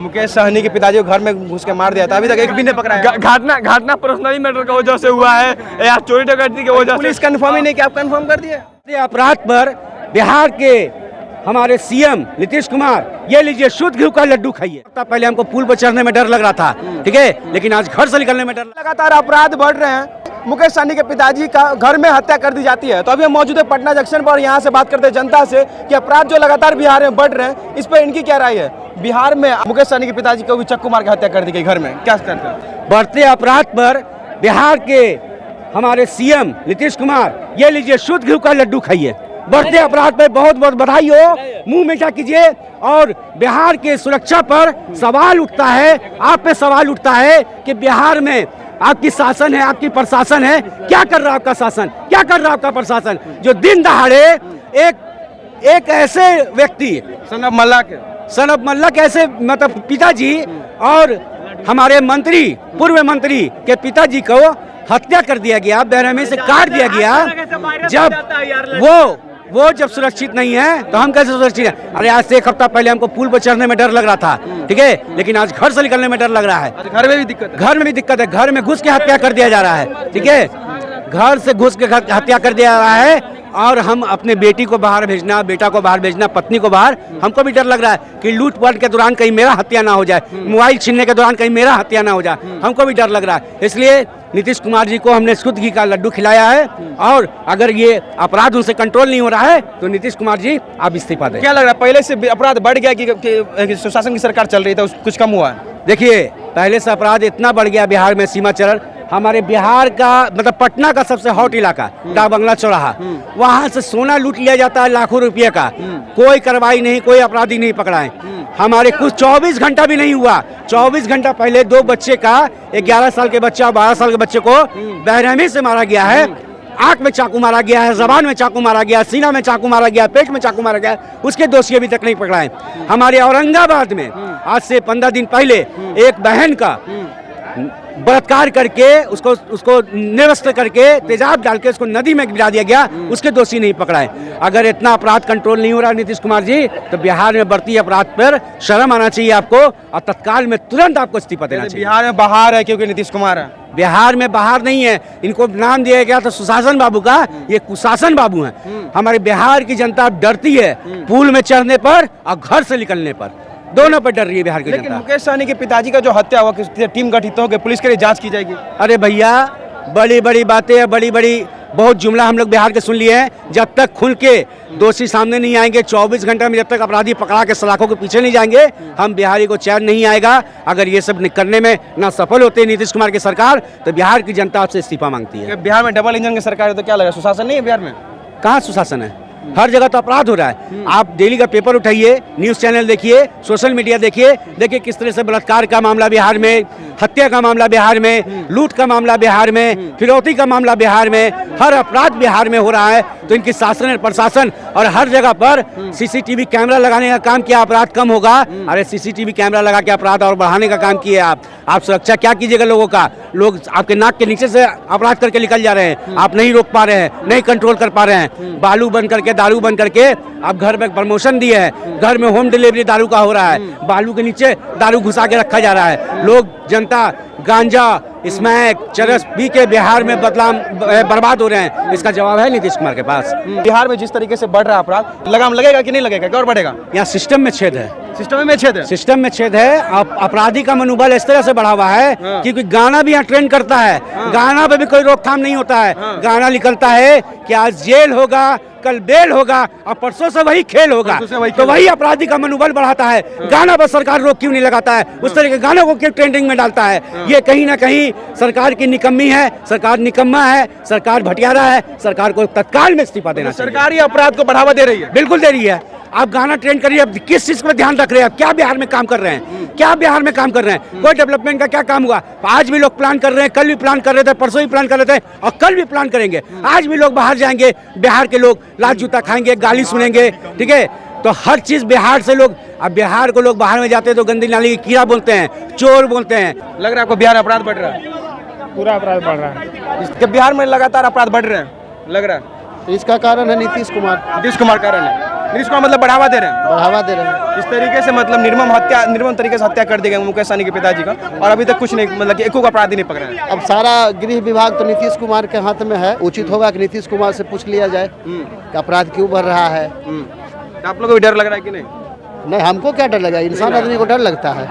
मुकेश सहनी के पिताजी को घर में घुस के मार दिया था, अभी तक एक भी नहीं पकड़ा है। घटना पर्सनली मैटर की वजह से हुआ है या चोरी डकैती की वजह से। पुलिस कंफर्म ही नहीं कि आप कंफर्म कर दिए। अपराध पर बिहार के हमारे सीएम नीतीश कुमार ये लीजिए शुद्ध घी का लड्डू खाइए। पहले हमको पुल पर चढ़ने में डर लग रहा था, ठीक है, लेकिन आज घर से निकलने में डर। लगातार अपराध बढ़ रहे हैं। मुकेश सहनी के पिताजी का घर में हत्या कर दी जाती है। तो अभी हम मौजूद है पटना जंक्शन पर, यहाँ से बात करते हैं जनता से कि अपराध जो लगातार बिहार में बढ़ रहे हैं, इस पर इनकी क्या राय है। बिहार में मुकेश सहनी के पिताजी को भी चक्कू मार के हत्या कर दी गई घर में, क्या करते हैं। बढ़ते अपराध पर बिहार के हमारे सीएम नीतीश कुमार ये लीजिए शुद्ध घी का लड्डू खाइए। बढ़ते अपराध पर बहुत बहुत बधाई हो, मुंह मीठा कीजिए। और बिहार के सुरक्षा पर सवाल उठता है, आप पे सवाल उठता है कि बिहार में आपकी शासन है, आपकी प्रशासन है, क्या कर रहा है आपका शासन, क्या कर रहा है आपका प्रशासन, जो दिन दहाड़े एक ऐसे व्यक्ति सनब मल्ला के ऐसे मतलब पिताजी और हमारे मंत्री, पूर्व मंत्री के पिताजी को हत्या कर दिया गया, बेरहमी से काट दिया गया। जब वो जब सुरक्षित नहीं है तो हम कैसे सुरक्षित हैं। अरे आज से एक हफ्ता पहले हमको पुल पर चढ़ने में डर लग रहा था, ठीक है, लेकिन आज घर से निकलने में डर लग रहा है। घर में भी दिक्कत है, घर में घुस के हत्या कर दिया जा रहा है, ठीक है, घर से घुस के हत्या कर दिया जा रहा है। और हम अपने बेटी को बाहर भेजना, बेटा को बाहर भेजना, पत्नी को बाहर, हमको भी डर लग रहा है कि लूटपाट के दौरान कहीं मेरा हत्या ना हो जाए, मोबाइल छीनने के दौरान कहीं मेरा हत्या ना हो जाए, हमको भी डर लग रहा है। इसलिए नीतीश कुमार जी को हमने शुद्ध घी का लड्डू खिलाया है। और अगर ये अपराध उनसे कंट्रोल नहीं हो रहा है तो नीतीश कुमार जी आप इस्तीफा दें। क्या लग रहा है, पहले से अपराध बढ़ गया कि सुशासन की सरकार चल रही था, कुछ कम हुआ है। देखिए पहले से अपराध इतना बढ़ गया बिहार में, सीमा चरण हमारे बिहार का मतलब पटना का सबसे हॉट इलाका डाक बंगला चौराहा, वहाँ से सोना लूट लिया जाता है लाखों रुपये का, कोई कार्रवाई नहीं, कोई अपराधी नहीं पकड़ा है। हमारे कुछ 24 घंटा भी नहीं हुआ, 24 घंटा पहले 2 बच्चे का, 11 साल के बच्चा 12 साल के बच्चे को बेरहमी से मारा गया है। आंख में चाकू मारा गया है, जबान में चाकू मारा गया, सीना में चाकू मारा गया, पेट में चाकू मारा गया, उसके दोषी अभी तक नहीं पकड़ा है। हमारे औरंगाबाद में आज से 15 दिन पहले एक बहन का बलात्कार करके उसको निवस्त करके तेजाब डाल के उसको नदी में गिरा दिया गया, उसके दोषी नहीं पकड़ा है। अगर इतना अपराध कंट्रोल नहीं हो रहा नीतीश कुमार जी, तो बिहार में बढ़ती अपराध पर शर्म आना चाहिए आपको और तत्काल में तुरंत आपको इस्तीफा देना चाहिए। बिहार में बाहर है क्योंकि नीतीश कुमार है। बिहार में बाहर नहीं है, इनको नाम दिया गया था सुशासन बाबू का, ये कुशासन बाबू हैं। हमारे बिहार की जनता डरती है पुल में चढ़ने पर और घर से निकलने पर, दोनों पर डर रही है बिहार की जनता। लेकिन मुकेश सहनी के पिताजी का जो हत्या हुआ, टीम गठित हो गई, पुलिस के लिए जांच की जाएगी। अरे भैया बड़ी बड़ी बातें हैं, बड़ी बड़ी बहुत जुमला हम लोग बिहार के सुन लिए हैं। जब तक खुल के दोषी सामने नहीं आएंगे, 24 घंटा में जब तक अपराधी पकड़ा के सलाखों के पीछे नहीं जाएंगे, हम बिहारी को चैन नहीं आएगा। अगर ये सब करने में ना सफल होते नीतीश कुमार की सरकार, तो बिहार की जनता आपसे इस्तीफा मांगती है। बिहार में डबल इंजन की सरकार है तो क्या लगा, सुशासन नहीं है बिहार में? कहाँ सुशासन है, हर जगह तो अपराध हो रहा है। आप डेली का पेपर उठाइए, न्यूज़ चैनल देखिए, सोशल मीडिया देखिए, देखिए किस तरह से बलात्कार का मामला बिहार में, हत्या का मामला बिहार में, लूट का मामला बिहार में, फिरौती का मामला बिहार में, हर अपराध बिहार में हो रहा है। तो इनकी शासन प्रशासन और हर जगह पर सीसीटीवी कैमरा लगाने का काम किया, अपराध कम होगा। अरे सीसीटीवी कैमरा लगा के अपराध और बढ़ाने का काम किए आप सुरक्षा क्या कीजिएगा लोगों का। लोग आपके नाक के नीचे से अपराध करके निकल जा रहे हैं, आप नहीं रोक पा रहे हैं, नहीं कंट्रोल कर पा रहे हैं। बालू बंद करके, दारू बंद करके आप घर में प्रमोशन दिए है, घर में होम डिलीवरी दारू का हो रहा है, बालू के नीचे दारू घुसा के रखा जा रहा है। लोग जनता गांजा स्मैक चरस पी के बिहार में बर्बाद हो रहे हैं। इसका जवाब है नीतीश कुमार के पास। बिहार में जिस तरीके से बढ़ रहा है अपराध, लगाम लगेगा कि नहीं लगेगा, क्या और बढ़ेगा? यहाँ सिस्टम में छेद है, सिस्टम में छेद है। अपराधी का मनोबल इस तरह से बढ़ा हुआ है क्योंकि गाना भी यहाँ ट्रेंड करता है, गाना पे भी कोई रोकथाम नहीं होता है। गाना निकलता है कि आज जेल होगा, कल बेल होगा और परसों से वही खेल होगा, तो वही अपराधी का मनोबल बढ़ाता है। गाना पर सरकार रोक क्यों नहीं लगाता है, उस तरह के गानों को क्यों ट्रेंडिंग में डालता है? ये कहीं ना कहीं सरकार की निकम्मी है, सरकार निकम्मा है, सरकार भटियारा है। सरकार को तत्काल में इस्तीफा देना चाहिए। सरकार ही अपराध को बढ़ावा दे रही है, बिल्कुल दे रही है। आप गाना ट्रेंड करिए, अब किस चीज पर ध्यान रख रहे हैं, आप क्या बिहार में काम कर रहे हैं, क्या बिहार में काम कर रहे हैं? कोई डेवलपमेंट का क्या काम हुआ? आज भी लोग प्लान कर रहे हैं, कल भी प्लान कर रहे थे, परसों भी प्लान कर रहे थे और कल भी प्लान करेंगे। आज भी लोग बाहर जाएंगे, बिहार के लोग लात जूता खाएंगे, गाली सुनेंगे, ठीक है। तो हर चीज बिहार से लोग, अब बिहार को लोग बाहर में जाते हैं तो गंदी नाली की कीड़ा बोलते हैं, चोर बोलते हैं। लग रहा है आपको बिहार अपराध बढ़ रहा है? पूरा अपराध बढ़ रहा है, बिहार में लगातार अपराध बढ़ रहे हैं, लग रहा है इसका कारण है नीतीश कुमार। नीतीश कुमार कारण है। नीतीश कुमार मतलब बढ़ावा दे रहे हैं, बढ़ावा दे रहे हैं। इस तरीके से मतलब निर्मम तरीके से हत्या कर दी गई मुकेश सहनी के पिताजी का, और अभी तक कुछ नहीं, मतलब कि एको का अपराधी नहीं पकड़ा है। अब सारा गृह विभाग तो नीतीश कुमार के हाथ में है। उचित होगा कि नीतीश कुमार से पूछ लिया जाए कि अपराध क्यों बढ़ रहा है। तो आप लोगों को भी डर लग रहा है कि नहीं? नहीं, हमको क्या डर लगा, इंसान आदमी को डर लगता है।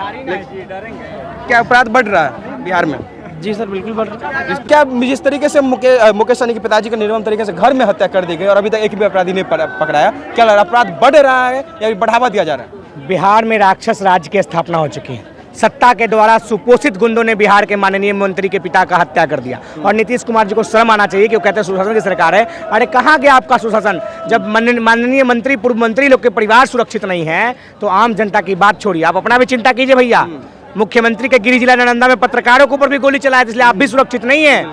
क्या अपराध बढ़ रहा है बिहार में? जी सर, बिल्कुल बढ़ रहा है। क्या जिस तरीके से मुकेश सहनी के पिताजी का निर्मम तरीके से घर में हत्या कर दी गई और अभी तक एक भी अपराधी नहीं पकड़ाया, क्या लग रहा है अपराध बढ़ रहा है या बढ़ावा दिया जा रहा है? बिहार में राक्षस राज की स्थापना हो चुकी है। सत्ता के द्वारा सुपोषित गुंडों ने बिहार के माननीय मंत्री के पिता का हत्या कर दिया, और नीतीश कुमार जी को शर्म आना चाहिए कि वो कहते हैं सुशासन की सरकार है। अरे कहाँ गया आपका सुशासन? जब माननीय मंत्री, पूर्व मंत्री लोग के परिवार सुरक्षित नहीं है तो आम जनता की बात छोड़िए, आप अपना भी चिंता कीजिए भैया। मुख्यमंत्री के गिरिडीह जिला नालंदा में पत्रकारों के ऊपर भी गोली चलाई, इसलिए आप भी सुरक्षित नहीं है।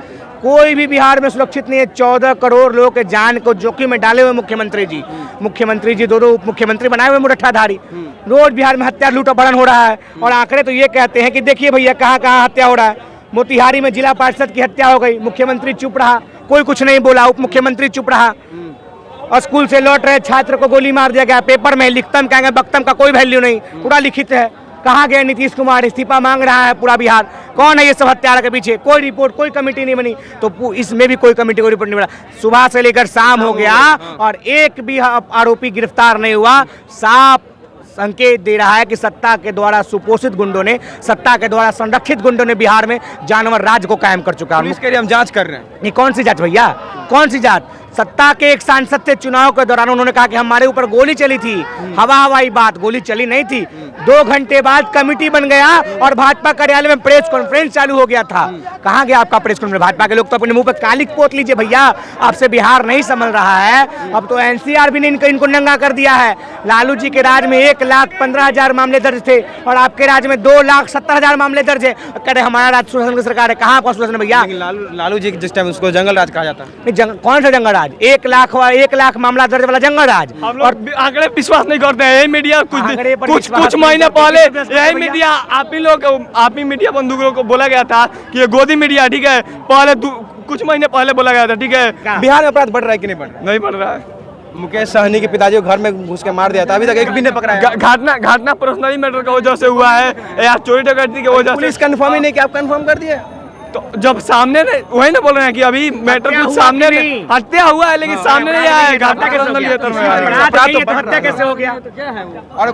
कोई भी बिहार में सुरक्षित नहीं है। 14 करोड़ लोगों के जान को जोखिम में डाले हुए मुख्यमंत्री जी दो उप मुख्यमंत्री बनाए हुए मुरट्ठाधारी, रोज बिहार में हत्या लूट अपहरण हो रहा है। और आंकड़े तो ये कहते हैं कि देखिए भैया कहाँ कहाँ हत्या हो रहा है। मोतिहारी में जिला पार्षद की हत्या हो गई, मुख्यमंत्री चुप रहा, कोई कुछ नहीं बोला, उप मुख्यमंत्री चुप रहा। और स्कूल से लौट रहे छात्र को गोली मार दिया गया, पेपर में लिखतम कहेंगे बख्तम का कोई वैल्यू नहीं, पूरा लिखित है। कहाँ गए नीतीश कुमार? इस्तीफा मांग रहा है पूरा बिहार। कौन है ये सब हत्यारा के पीछे? कोई रिपोर्ट, कोई कमेटी नहीं बनी, तो इसमें भी कोई कमेटी को रिपोर्ट नहीं बना। सुबह से लेकर शाम हो गया और एक भी आरोपी गिरफ्तार नहीं हुआ। साफ संकेत दे रहा है कि सत्ता के द्वारा सुपोषित गुंडों ने, सत्ता के द्वारा संरक्षित गुंडों ने बिहार में जानवर राज को कायम कर चुका है। इसके लिए हम जांच कर रहे हैं। ये कौन सी जांच भैया, कौन सी जांच? सत्ता के एक सांसद थे, चुनाव के दौरान उन्होंने कहा कि हमारे ऊपर गोली चली थी। हवाई बात, गोली चली नहीं थी। 2 घंटे बाद कमेटी बन गया और भाजपा कार्यालय में प्रेस कॉन्फ्रेंस चालू हो गया था। कहाँ गया आपका प्रेस कॉन्फ्रेंस? भाजपा के लोग तो अपने मुंह पर कालिक पोत लीजिए भैया, आपसे बिहार नहीं संभल रहा है। अब तो एनसीआर भी ने इनको नंगा कर दिया है। लालू जी के राज में 1,15,000 मामले दर्ज थे और आपके राज में 2,70,000 मामले दर्ज है। कह रहे हमारा राज सुशासन की सरकार है। कहाँ आपका सुशासन भैया? लालू जी जिस टाइम उसको जंगल राज कहा जाता है। कौन सा जंगल राज? 1 लाख मामला दर्ज वाला जंगल राज। और आंकड़े विश्वास नहीं करते हैं। यही मीडिया कुछ महीने पहले यही मीडिया आप ही मीडिया बंधुओं को बोला गया था कि ये गोदी मीडिया, ठीक है, पहले कुछ महीने पहले बोला गया था, ठीक है। बिहार में अपराध बढ़ रहा है कि नहीं बढ़ रहा? नहीं बढ़ रहा है। मुकेश सहनी के पिताजी को घर में घुस के मार दिया था, अभी तक एक भी नहीं पकड़ा। घटना पर्सनली मैटर की वजह से हुआ है या चोरी डकैती की वजह से? पुलिस कंफर्म ही नहीं कि आप कंफर्म कर दिए। तो जब सामने वही ना बोल रहे हैं कि अभी मैटर कुछ सामने हत्या हुआ है लेकिन सामने नहीं आया है। घटना के हत्या कैसे हो गया? और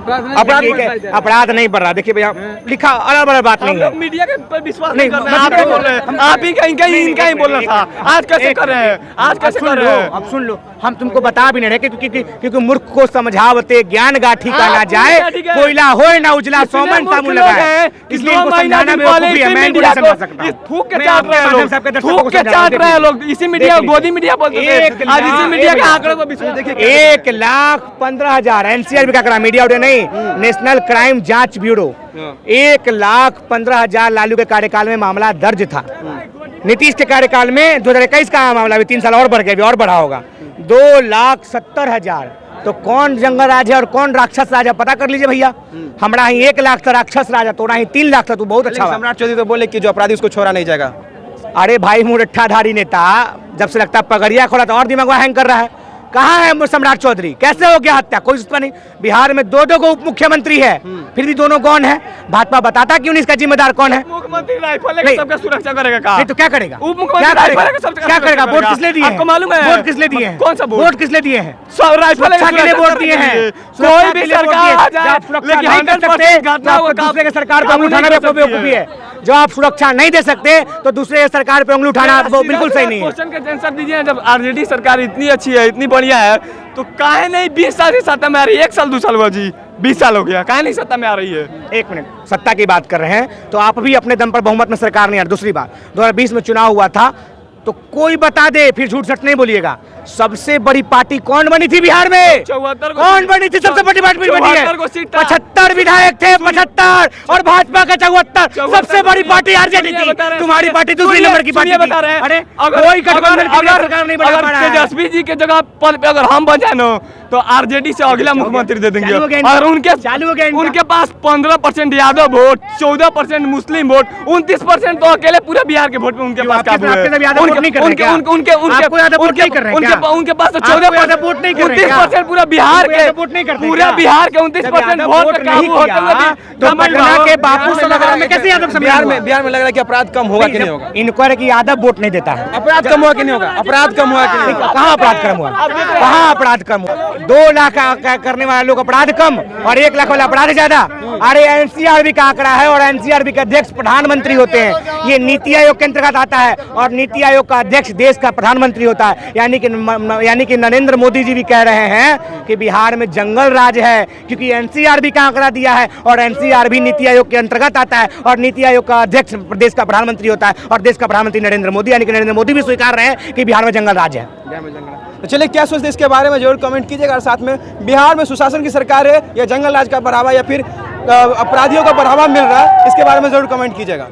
अपराध नहीं बढ़ रहा। देखिए भैया लिखा अलग अलग बात नहीं है। मीडिया के विश्वास नहीं कर रहे हैं। आप ही बोल रहे हैं, आप ही कहीं इनका ही बोलना था। आज कैसे कर रहे हैं? आज कैसे कर रहे हैं? अब सुन लो, हम तुमको बता भी नहीं रहे क्योंकि मूर्ख को समझावते ज्ञान गाठी का ना जाए, कोयला होए ना उजला सोमन साबुन लगाए। इसलिए इनको समझाना बेवकूफी है, मैं नहीं समझा सकता। थूक के चाट रहे हैं लोग। इसी मीडिया गोदी मीडिया बोलते थे, आज इसी मीडिया के आंकड़ों पर विश्वास देखिए। 1,15,000 एनसीआर भी क्या करा, मीडिया उड़े नहीं, नेशनल क्राइम जांच ब्यूरो। 1,15,000 लालू के कार्यकाल में मामला दर्ज था। नीतीश के कार्यकाल में 2021 का मामला भी 3 साल और बढ़ गया, अभी और बढ़ा होगा। 2,70,000। तो कौन जंगल राज है और कौन राक्षस राज है पता कर लीजिए भैया। हमारा ही 1 लाख था राक्षस राज है, तोड़ा ही 3 लाख था। तू बहुत अच्छा। सम्राट चौधरी तो बोले कि जो अपराधी उसको छोड़ा नहीं जाएगा। अरे भाई मुरट्ठाधारी नेता जब से लगता है पगड़िया खोला तो और दिमाग हैंग कर रहा है। कहाँ है सम्राट चौधरी? कैसे हो गया हत्या? कोई सूचना नहीं। बिहार में 2 को उप मुख्यमंत्री है, फिर भी दोनों कौन है? भाजपा बताता क्यों नहीं इसका जिम्मेदार कौन है? मुख्यमंत्री राइफल लेकर सबका सुरक्षा करेगा का? नहीं तो क्या करेगा? उप मुख्यमंत्री राइफल लेकर सबका क्या करेगा? वोट किस लिए दिए? आपको मालूम है? वोट किस लिए दिए हैं? कौन सा वोट किस लिए दिए हैं? सब राइफल के लिए वोट दिए हैं। कोई भी सरकार आ जाए लेकिन 100% दूसरे के सरकार पर उठाना बेवकूफी है। जो आप सुरक्षा नहीं दे सकते तो दूसरे सरकार पे उंगली उठाना वो बिल्कुल सही नहीं है। क्वेश्चन का आंसर दीजिए। जब आरजेडी सरकार इतनी अच्छी है, इतनी बढ़िया है, तो काहे नहीं 20 साल से सत्ता में आ रही है? 1 साल 2 साल हुआ जी, 20 साल हो गया, काहे नहीं सत्ता में आ रही है? 1 मिनट, सत्ता की बात कर रहे हैं तो आप भी अपने दम पर बहुमत में सरकार नहीं आ रही। दूसरी बात, 2020 में चुनाव हुआ था तो कोई बता दे, फिर झूठ सच नहीं बोलिएगा। सबसे बड़ी पार्टी कौन बनी थी बिहार में? 74 कौन बनी थी? सबसे बड़ी पार्टी बनी है। 75 विधायक थे, 75 और भाजपा का 74। सबसे बड़ी पार्टी आरजेडी थी। तुम्हारी पार्टी दूसरी नंबर की पार्टी बता रहे हैं। अरे कोई गठबंधन की सरकार नहीं बना पा रहा है। तेजस्वी जी के जगह पद पे अगर हम बन जाए ना तो आरजेडी से अगला मुख्यमंत्री दे देंगे। चालू हो गया और चालू हो गया इनका। उनके पास 15% यादव वोट, 14% मुस्लिम वोट, 29% तो अकेले पूरे बिहार के वोट में उनके पास काबू है। उनके पास तो 29% पूरा बिहार के 29% वोट पे काबू होते हुए तो पटना के बापू से लग रहा है कैसे यादव बिहार में लग रहा है कि अपराध कम होगा कि नहीं होगा? इनको है कि यादव वोट नहीं देता है। अपराध कम हुआ कि नहीं होगा? अपराध कम हुआ कि नहीं होगा? कहाँ अपराध कम हुआ? कहाँ अपराध कम हुआ? 2 लाख करने वाले लोग अपराध कम और 1 लाख वाला अपराध ज्यादा। अरे एनसीआरबी का आंकड़ा है और एनसीआरबी के अध्यक्ष प्रधानमंत्री होते हैं। ये नीति आयोग के अंतर्गत आता है और नीति आयोग का अध्यक्ष देश का प्रधानमंत्री होता है। यानी कि नरेंद्र मोदी जी भी कह रहे हैं कि बिहार में जंगल राज है, क्योंकि एनसीआरबी का आंकड़ा दिया है और एनसीआरबी नीति आयोग के अंतर्गत आता है और नीति आयोग का अध्यक्ष देश का प्रधानमंत्री होता है और देश का प्रधानमंत्री नरेंद्र मोदी, यानी कि नरेंद्र मोदी भी स्वीकार रहे हैं कि बिहार में जंगल राज है। तो चलिए, क्या सोचते हैं इसके बारे में जरूर कमेंट कीजिएगा और साथ में बिहार में सुशासन की सरकार है या जंगल राज का बढ़ावा या फिर अपराधियों का बढ़ावा मिल रहा है, इसके बारे में जरूर कमेंट कीजिएगा।